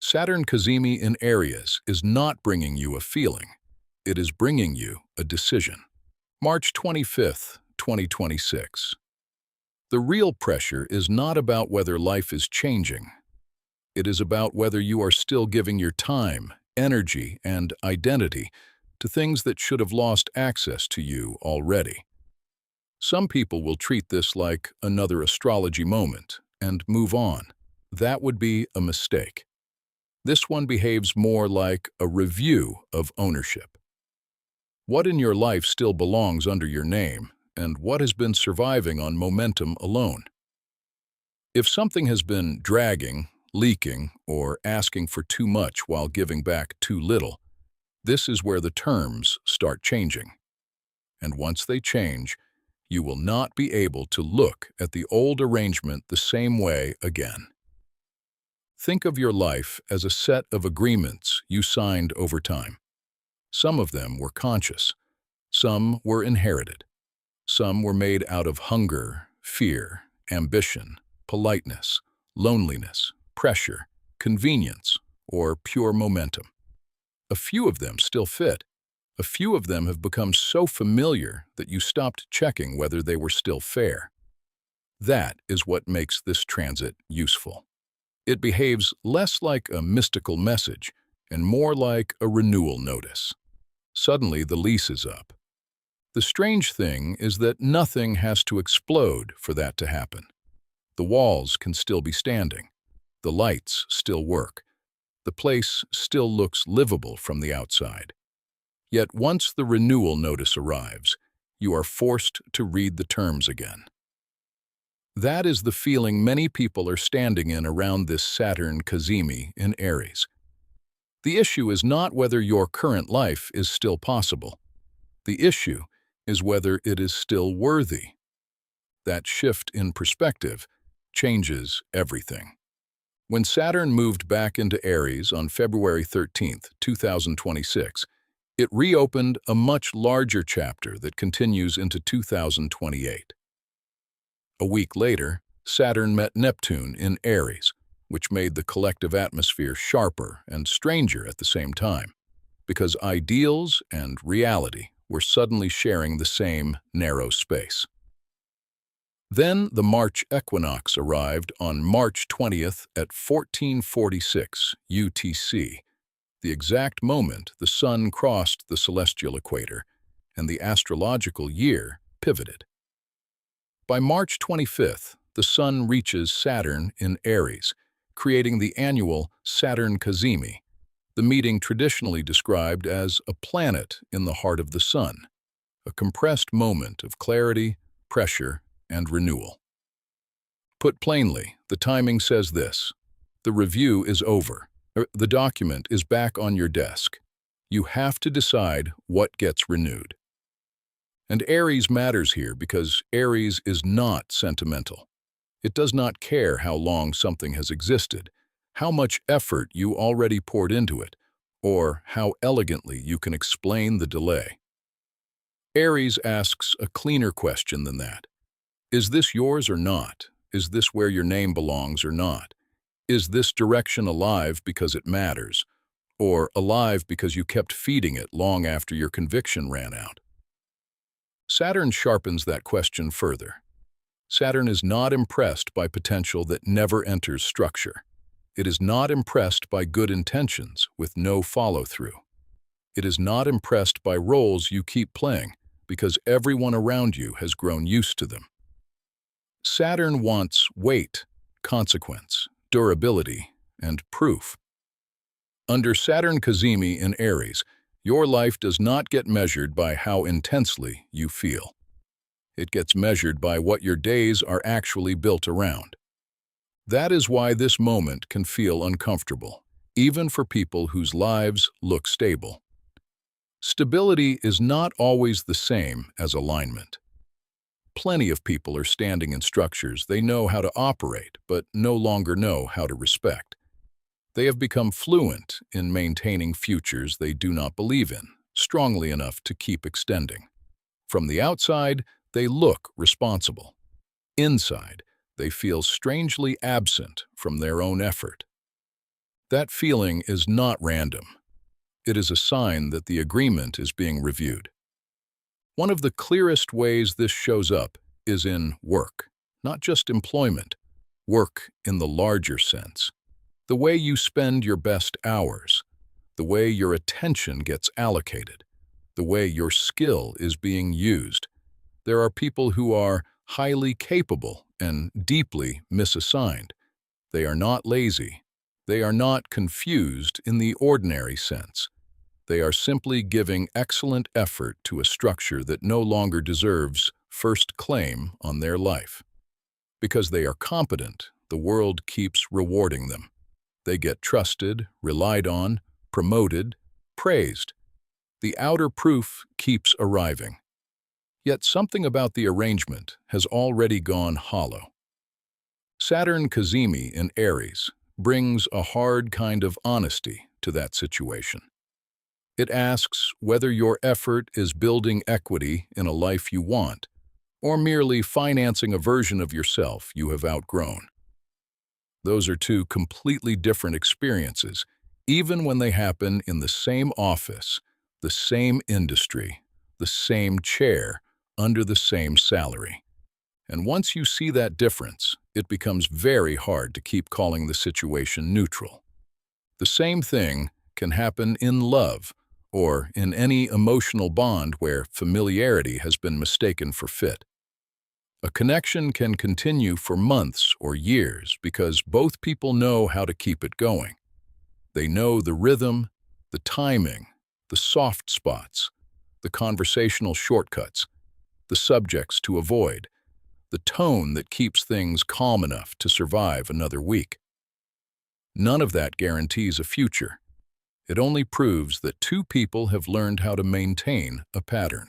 Saturn Cazimi in Aries is not bringing you a feeling. It is bringing you a decision. March 25th, 2026. The real pressure is not about whether life is changing. It is about whether you are still giving your time, energy, and identity to things that should have lost access to you already. Some people will treat this like another astrology moment and move on. That would be a mistake. This one behaves more like a review of ownership. What in your life still belongs under your name, and what has been surviving on momentum alone? If something has been dragging, leaking, or asking for too much while giving back too little, this is where the terms start changing. And once they change, you will not be able to look at the old arrangement the same way again. Think of your life as a set of agreements you signed over time. Some of them were conscious. Some were inherited. Some were made out of hunger, fear, ambition, politeness, loneliness, pressure, convenience, or pure momentum. A few of them still fit. A few of them have become so familiar that you stopped checking whether they were still fair. That is what makes this transit useful. It behaves less like a mystical message and more like a renewal notice. Suddenly, the lease is up. The strange thing is that nothing has to explode for that to happen. The walls can still be standing. The lights still work. The place still looks livable from the outside. Yet once the renewal notice arrives, you are forced to read the terms again. That is the feeling many people are standing in around this Saturn Cazimi in Aries. The issue is not whether your current life is still possible. The issue is whether it is still worthy. That shift in perspective changes everything. When Saturn moved back into Aries on February 13th, 2026, it reopened a much larger chapter that continues into 2028. A week later, Saturn met Neptune in Aries, which made the collective atmosphere sharper and stranger at the same time, because ideals and reality were suddenly sharing the same narrow space. Then the March equinox arrived on March 20th at 1446 UTC, the exact moment the Sun crossed the celestial equator and the astrological year pivoted. By March 25th, the Sun reaches Saturn in Aries, creating the annual Saturn Cazimi, the meeting traditionally described as a planet in the heart of the Sun, a compressed moment of clarity, pressure, and renewal. Put plainly, the timing says this: the review is over. The document is back on your desk. You have to decide what gets renewed. And Aries matters here because Aries is not sentimental. It does not care how long something has existed, how much effort you already poured into it, or how elegantly you can explain the delay. Aries asks a cleaner question than that. Is this yours or not? Is this where your name belongs or not? Is this direction alive because it matters, or alive because you kept feeding it long after your conviction ran out? Saturn sharpens that question further. Saturn is not impressed by potential that never enters structure. It is not impressed by good intentions with no follow-through. It is not impressed by roles you keep playing because everyone around you has grown used to them. Saturn wants weight, consequence, durability, and proof. Under Saturn Cazimi in Aries, your life does not get measured by how intensely you feel. It gets measured by what your days are actually built around. That is why this moment can feel uncomfortable, even for people whose lives look stable. Stability is not always the same as alignment. Plenty of people are standing in structures they know how to operate, but no longer know how to respect. They have become fluent in maintaining futures they do not believe in, strongly enough to keep extending. From the outside, they look responsible. Inside, they feel strangely absent from their own effort. That feeling is not random. It is a sign that the agreement is being reviewed. One of the clearest ways this shows up is in work, not just employment, work in the larger sense. The way you spend your best hours, the way your attention gets allocated, the way your skill is being used. There are people who are highly capable and deeply misassigned. They are not lazy. They are not confused in the ordinary sense. They are simply giving excellent effort to a structure that no longer deserves first claim on their life. Because they are competent, the world keeps rewarding them. They get trusted, relied on, promoted, praised. The outer proof keeps arriving. Yet something about the arrangement has already gone hollow. Saturn Cazimi in Aries brings a hard kind of honesty to that situation. It asks whether your effort is building equity in a life you want, or merely financing a version of yourself you have outgrown. Those are two completely different experiences, even when they happen in the same office, the same industry, the same chair, under the same salary. And once you see that difference, it becomes very hard to keep calling the situation neutral. The same thing can happen in love, or in any emotional bond where familiarity has been mistaken for fit. A connection can continue for months or years because both people know how to keep it going. They know the rhythm, the timing, the soft spots, the conversational shortcuts, the subjects to avoid, the tone that keeps things calm enough to survive another week. None of that guarantees a future. It only proves that two people have learned how to maintain a pattern.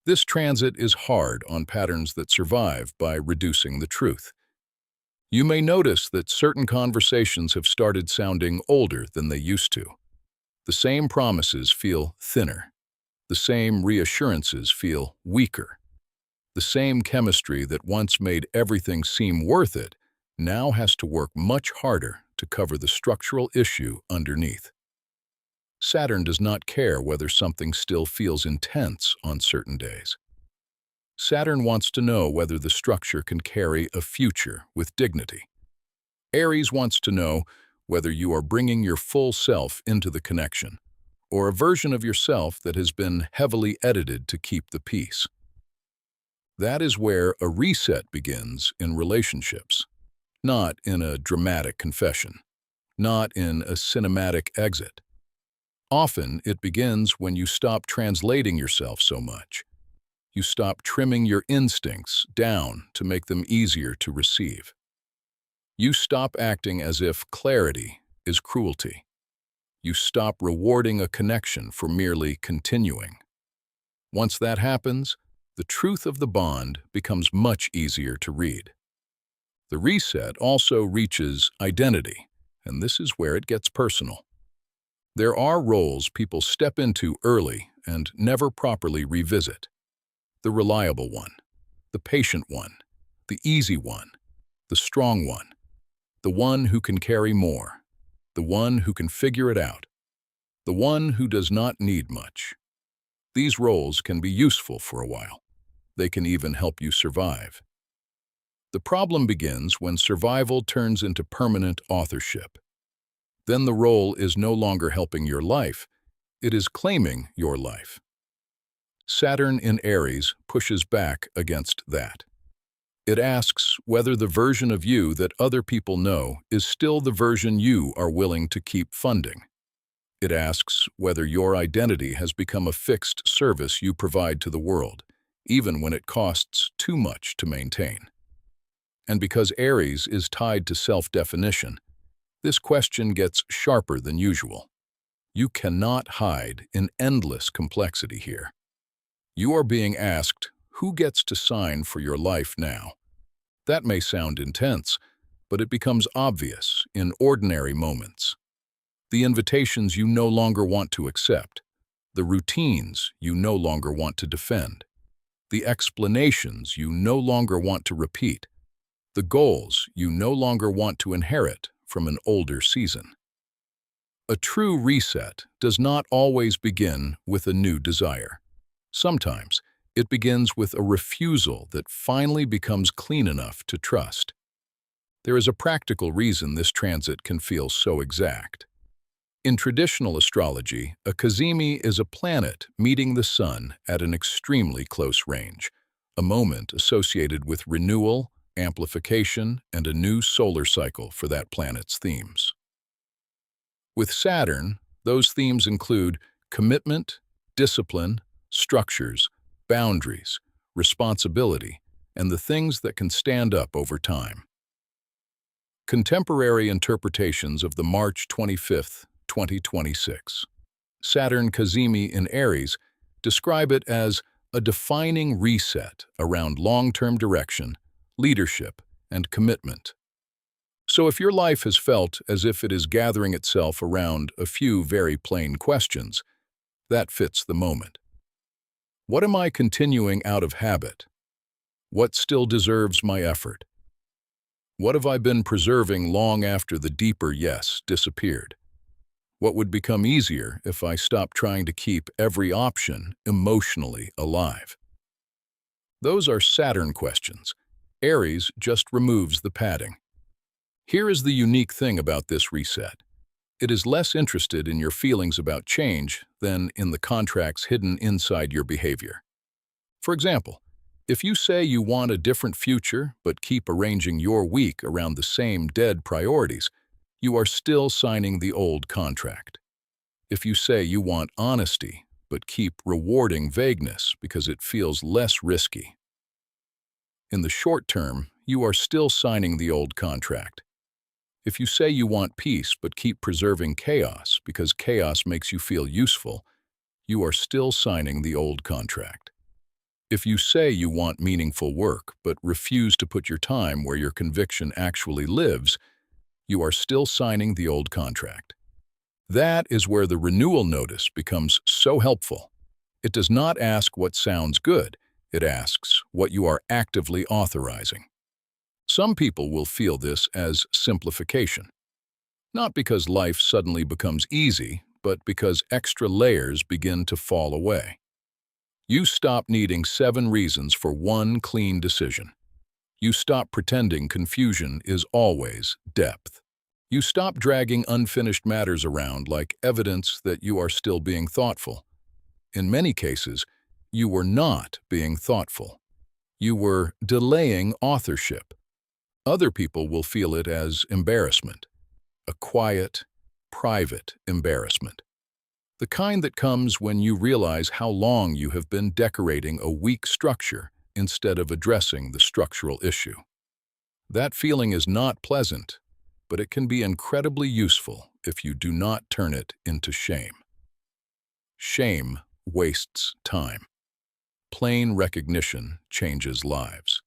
This transit is hard on patterns that survive by reducing the truth. You may notice that certain conversations have started sounding older than they used to. The same promises feel thinner. The same reassurances feel weaker. The same chemistry that once made everything seem worth it now has to work much harder to cover the structural issue underneath. Saturn does not care whether something still feels intense on certain days. Saturn wants to know whether the structure can carry a future with dignity. Aries wants to know whether you are bringing your full self into the connection, or a version of yourself that has been heavily edited to keep the peace. That is where a reset begins in relationships, not in a dramatic confession, not in a cinematic exit. Often, it begins when you stop translating yourself so much. You stop trimming your instincts down to make them easier to receive. You stop acting as if clarity is cruelty. You stop rewarding a connection for merely continuing. Once that happens, the truth of the bond becomes much easier to read. The reset also reaches identity, and this is where it gets personal. There are roles people step into early and never properly revisit. The reliable one, the patient one, the easy one, the strong one, the one who can carry more, the one who can figure it out, the one who does not need much. These roles can be useful for a while. They can even help you survive. The problem begins when survival turns into permanent authorship. Then the role is no longer helping your life, it is claiming your life. Saturn in Aries pushes back against that. It asks whether the version of you that other people know is still the version you are willing to keep funding. It asks whether your identity has become a fixed service you provide to the world, even when it costs too much to maintain. And because Aries is tied to self-definition, this question gets sharper than usual. You cannot hide in endless complexity here. You are being asked, who gets to sign for your life now? That may sound intense, but it becomes obvious in ordinary moments. The invitations you no longer want to accept, the routines you no longer want to defend, the explanations you no longer want to repeat, the goals you no longer want to inherit from an older season. A true reset does not always begin with a new desire. Sometimes, it begins with a refusal that finally becomes clean enough to trust. There is a practical reason this transit can feel so exact. In traditional astrology, a Cazimi is a planet meeting the sun at an extremely close range, a moment associated with renewal, amplification, and a new solar cycle for that planet's themes. With Saturn, those themes include commitment, discipline, structures, boundaries, responsibility, and the things that can stand up over time. Contemporary interpretations of the March 25, 2026 Saturn Cazimi in Aries describe it as a defining reset around long-term direction, leadership, and commitment. So if your life has felt as if it is gathering itself around a few very plain questions, that fits the moment. What am I continuing out of habit? What still deserves my effort? What have I been preserving long after the deeper yes disappeared? What would become easier if I stopped trying to keep every option emotionally alive? Those are Saturn questions. Aries just removes the padding. Here is the unique thing about this reset. It is less interested in your feelings about change than in the contracts hidden inside your behavior. For example, if you say you want a different future but keep arranging your week around the same dead priorities, you are still signing the old contract. If you say you want honesty but keep rewarding vagueness because it feels less risky, in the short term, you are still signing the old contract. If you say you want peace but keep preserving chaos because chaos makes you feel useful, you are still signing the old contract. If you say you want meaningful work but refuse to put your time where your conviction actually lives, you are still signing the old contract. That is where the renewal notice becomes so helpful. It does not ask what sounds good, it asks what you are actively authorizing. Some people will feel this as simplification, not because life suddenly becomes easy, but because extra layers begin to fall away. You stop needing 7 reasons for one clean decision. You stop pretending confusion is always depth. You stop dragging unfinished matters around like evidence that you are still being thoughtful. In many cases, you were not being thoughtful. You were delaying authorship. Other people will feel it as embarrassment, a quiet, private embarrassment. The kind that comes when you realize how long you have been decorating a weak structure instead of addressing the structural issue. That feeling is not pleasant, but it can be incredibly useful if you do not turn it into shame. Shame wastes time. Plain recognition changes lives.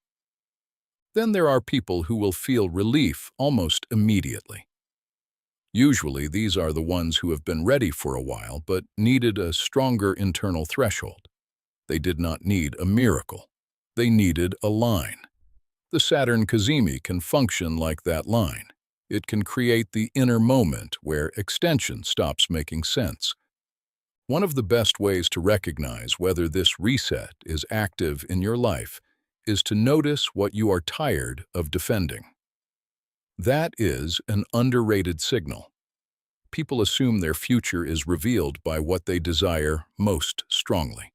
Then there are people who will feel relief almost immediately. Usually, these are the ones who have been ready for a while but needed a stronger internal threshold. They did not need a miracle. They needed a line. The Saturn Cazimi can function like that line. It can create the inner moment where extension stops making sense. One of the best ways to recognize whether this reset is active in your life is to notice what you are tired of defending. That is an underrated signal. People assume their future is revealed by what they desire most strongly.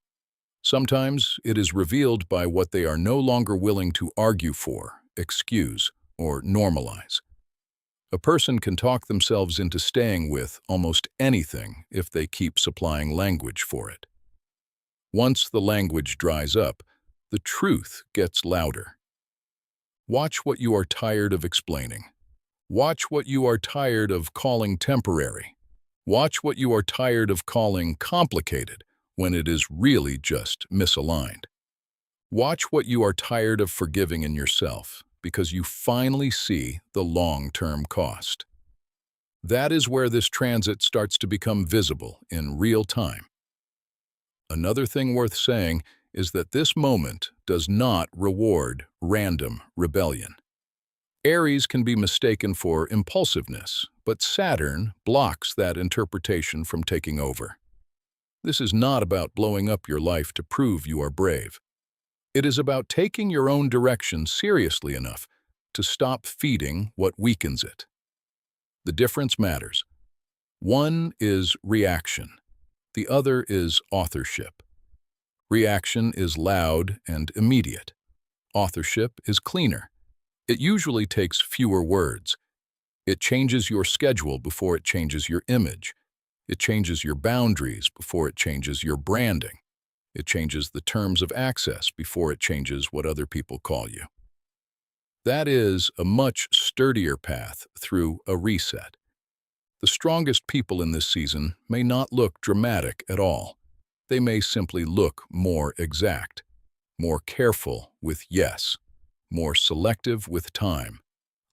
Sometimes it is revealed by what they are no longer willing to argue for, excuse, or normalize. A person can talk themselves into staying with almost anything if they keep supplying language for it. Once the language dries up, the truth gets louder. Watch what you are tired of explaining. Watch what you are tired of calling temporary. Watch what you are tired of calling complicated when it is really just misaligned. Watch what you are tired of forgiving in yourself because you finally see the long-term cost. That is where this transit starts to become visible in real time. Another thing worth saying is that this moment does not reward random rebellion. Aries can be mistaken for impulsiveness, but Saturn blocks that interpretation from taking over. This is not about blowing up your life to prove you are brave. It is about taking your own direction seriously enough to stop feeding what weakens it. The difference matters. One is reaction. The other is authorship. Reaction is loud and immediate. Authorship is cleaner. It usually takes fewer words. It changes your schedule before it changes your image. It changes your boundaries before it changes your branding. It changes the terms of access before it changes what other people call you. That is a much sturdier path through a reset. The strongest people in this season may not look dramatic at all. They may simply look more exact, more careful with yes, more selective with time,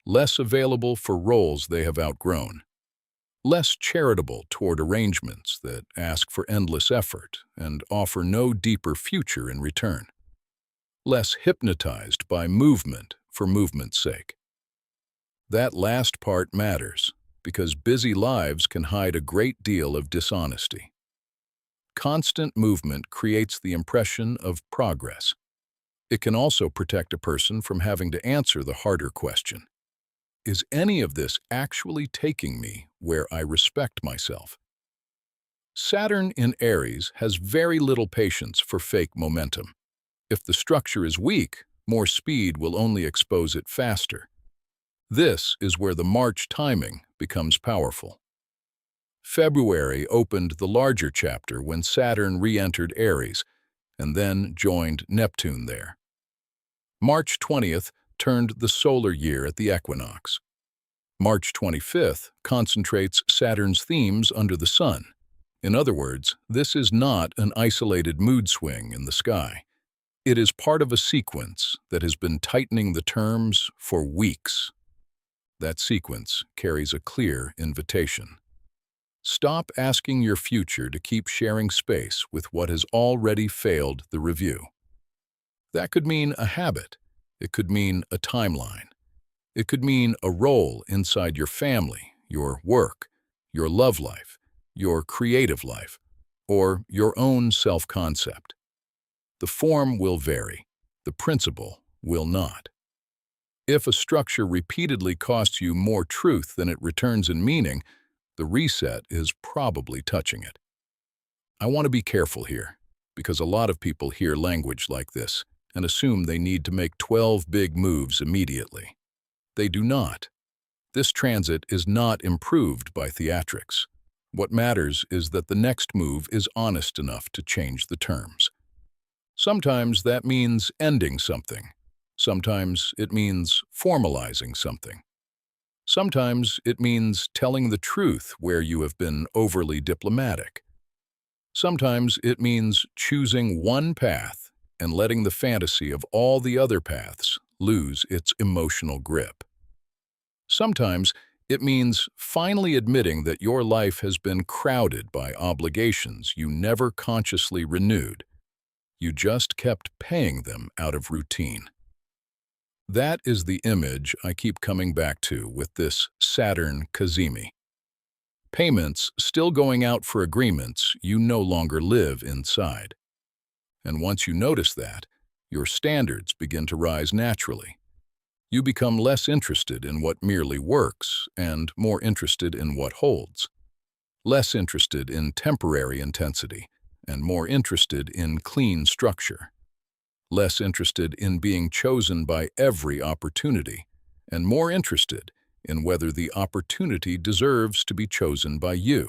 less available for roles they have outgrown, less charitable toward arrangements that ask for endless effort and offer no deeper future in return, less hypnotized by movement for movement's sake. That last part matters because busy lives can hide a great deal of dishonesty. Constant movement creates the impression of progress. It can also protect a person from having to answer the harder question. Is any of this actually taking me where I respect myself? Saturn in Aries has very little patience for fake momentum. If the structure is weak, more speed will only expose it faster. This is where the March timing becomes powerful. February opened the larger chapter when Saturn re-entered Aries and then joined Neptune there. March 20th turned the solar year at the equinox. March 25th concentrates Saturn's themes under the sun. In other words, this is not an isolated mood swing in the sky. It is part of a sequence that has been tightening the terms for weeks. That sequence carries a clear invitation. Stop asking your future to keep sharing space with what has already failed the review. That could mean a habit. It could mean a timeline. It could mean a role inside your family, your work, your love life, your creative life, or your own self-concept. The form will vary. The principle will not. If a structure repeatedly costs you more truth than it returns in meaning, the reset is probably touching it. I want to be careful here, because a lot of people hear language like this and assume they need to make 12 big moves immediately. They do not. This transit is not improved by theatrics. What matters is that the next move is honest enough to change the terms. Sometimes that means ending something. Sometimes it means formalizing something. Sometimes it means telling the truth where you have been overly diplomatic. Sometimes it means choosing one path and letting the fantasy of all the other paths lose its emotional grip. Sometimes it means finally admitting that your life has been crowded by obligations you never consciously renewed. You just kept paying them out of routine. That is the image I keep coming back to with this Saturn Cazimi. Payments still going out for agreements you no longer live inside. And once you notice that, your standards begin to rise naturally. You become less interested in what merely works and more interested in what holds. Less interested in temporary intensity and more interested in clean structure. Less interested in being chosen by every opportunity, and more interested in whether the opportunity deserves to be chosen by you.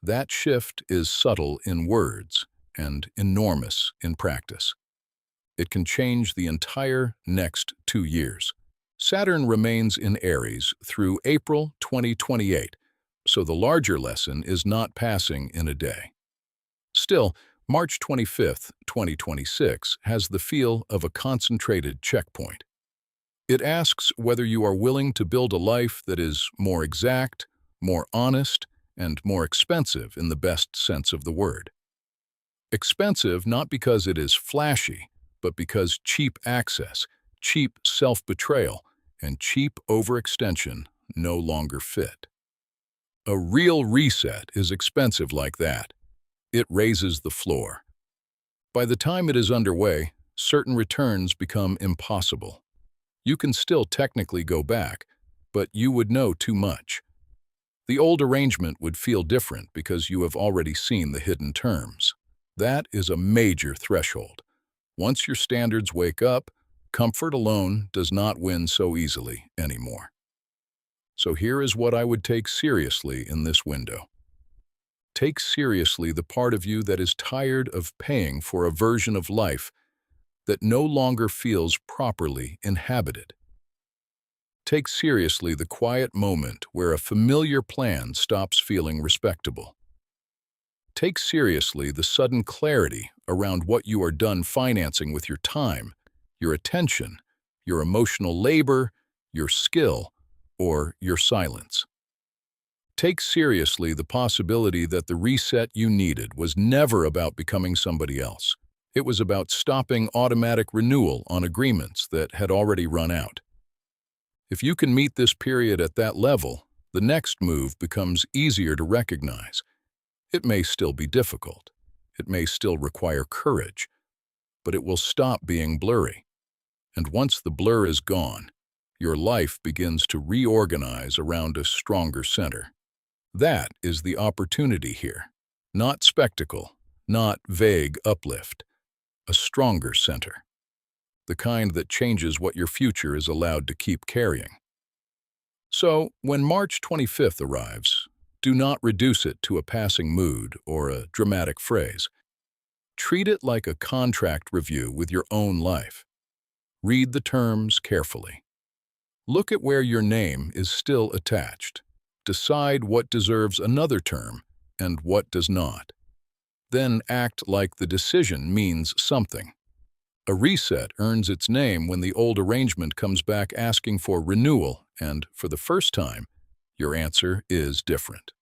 That shift is subtle in words and enormous in practice. It can change the entire next 2 years. Saturn remains in Aries through April 2028, so the larger lesson is not passing in a day. Still, March 25th, 2026 has the feel of a concentrated checkpoint. It asks whether you are willing to build a life that is more exact, more honest, and more expensive in the best sense of the word. Expensive not because it is flashy, but because cheap access, cheap self-betrayal, and cheap overextension no longer fit. A real reset is expensive like that. It raises the floor. By the time it is underway, certain returns become impossible. You can still technically go back, but you would know too much. The old arrangement would feel different because you have already seen the hidden terms. That is a major threshold. Once your standards wake up, comfort alone does not win so easily anymore. So here is what I would take seriously in this window. Take seriously the part of you that is tired of paying for a version of life that no longer feels properly inhabited. Take seriously the quiet moment where a familiar plan stops feeling respectable. Take seriously the sudden clarity around what you are done financing with your time, your attention, your emotional labor, your skill, or your silence. Take seriously the possibility that the reset you needed was never about becoming somebody else. It was about stopping automatic renewal on agreements that had already run out. If you can meet this period at that level, the next move becomes easier to recognize. It may still be difficult. It may still require courage, but it will stop being blurry. And once the blur is gone, your life begins to reorganize around a stronger center. That is the opportunity here. Not spectacle, not vague uplift. A stronger center. The kind that changes what your future is allowed to keep carrying. So, when March 25th arrives, do not reduce it to a passing mood or a dramatic phrase. Treat it like a contract review with your own life. Read the terms carefully. Look at where your name is still attached. Decide what deserves another term and what does not. Then act like the decision means something. A reset earns its name when the old arrangement comes back asking for renewal, and for the first time, your answer is different.